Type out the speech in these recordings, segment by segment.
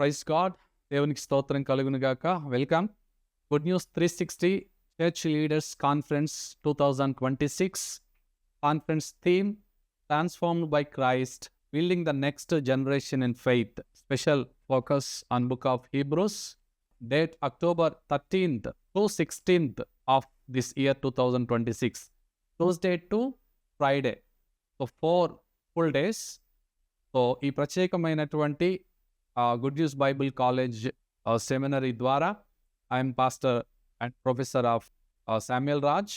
Praise God. దేవునికి స్తోత్రం కలుగును గాక. Welcome. Good news 360 church leaders conference 2026 conference theme transformed by Christ building the next generation in faith. Special focus on book of Hebrews. Date October 13th to 16th of this year 2026, Tuesday to Friday. So 4 full days. So ఈ ప్రత్యేకమైనటువంటి good news Bible college seminary ద్వారా I am pastor and professor of Samuel Raj.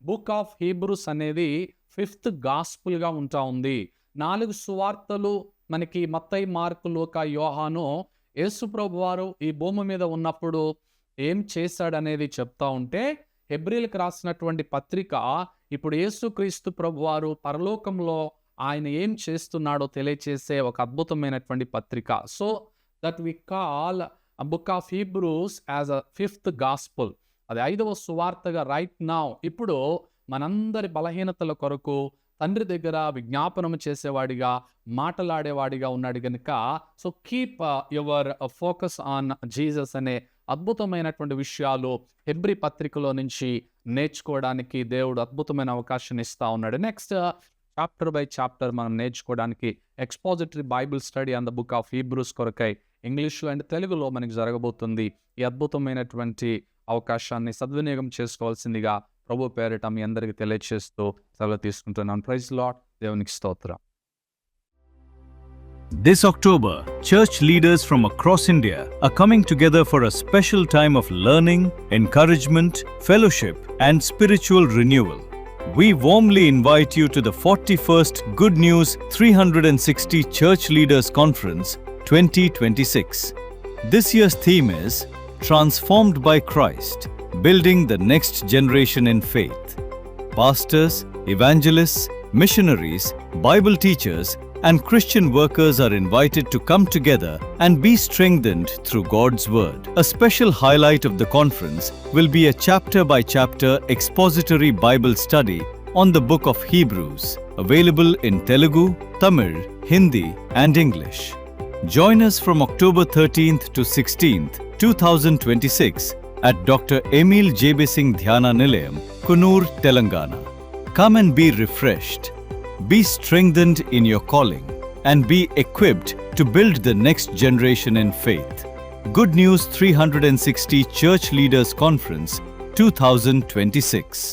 Book of Hebrews అనేది 5th గాస్పుల్గా ఉంటా ఉంది. 4 సువార్తలు మనకి మత్తయి, mark, లూకా, యోహాను యేసు ప్రభువారు ఈ భూమి మీద ఉన్నప్పుడు ఏం చేశాడనేది చెప్తా ఉంటే, హెబ్రీలకు రాసినటువంటి పత్రిక ఇప్పుడు యేసుక్రీస్తు ప్రభువారు పరలోకంలో ఆయన ఏం చేస్తున్నాడో తెలియచేసే ఒక అద్భుతమైనటువంటి పత్రిక. So that we call book of Hebrews as a 5th gospel. అది 5వ సువార్తగా రైట్ నౌ ఇప్పుడు మనందరి బలహీనతల కొరకు తండ్రి దగ్గర విజ్ఞాపనం చేసేవాడిగా, మాటలాడేవాడిగా ఉన్నాడు కనుక, so keep your focus on Jesus అనే అద్భుతమైనటువంటి విషయాలు హెబ్రీ పత్రికలో నుంచి నేర్చుకోవడానికి దేవుడు అద్భుతమైన అవకాశాన్ని ఇస్తా ఉన్నాడు. నెక్స్ట్ చాప్టర్ బై చాప్టర్ మనం నేర్చుకోవడానికి expository Bible study on the book of Hebrews కొరకై ఇంగ్లీషు అండ్ తెలుగులో మనకి జరగబోతుంది. ఈ అద్భుతమైనటువంటి అవకాశాన్ని సద్వినియోగం చేసుకోవాల్సిందిగా ప్రభు పేరిట మీ అందరికీ తెలియజేస్తూ సెలవు తీసుకుంటున్నాను. Praise Lord. దేవునికి స్తోత్రం. This October, church leaders from across India are coming together for a special time of learning, encouragement, fellowship, and spiritual renewal. We warmly invite you to the 41st Good News 360 Church Leaders Conference 2026. This year's theme is Transformed by Christ, Building the Next Generation in Faith. Pastors, evangelists, missionaries, Bible teachers, and Christian workers are invited to come together and be strengthened through God's Word. A special highlight of the conference will be a chapter-by-chapter expository Bible study on the book of Hebrews, available in Telugu, Tamil, Hindi, and English. Join us from October 13th to 16th, 2026 at Dr. Emil J.B. Singh Dhyana Nilayam, Kunur, Telangana. Come and be refreshed. Be strengthened in your calling and be equipped to build the next generation in faith. Good News 360 Church Leaders Conference 2026.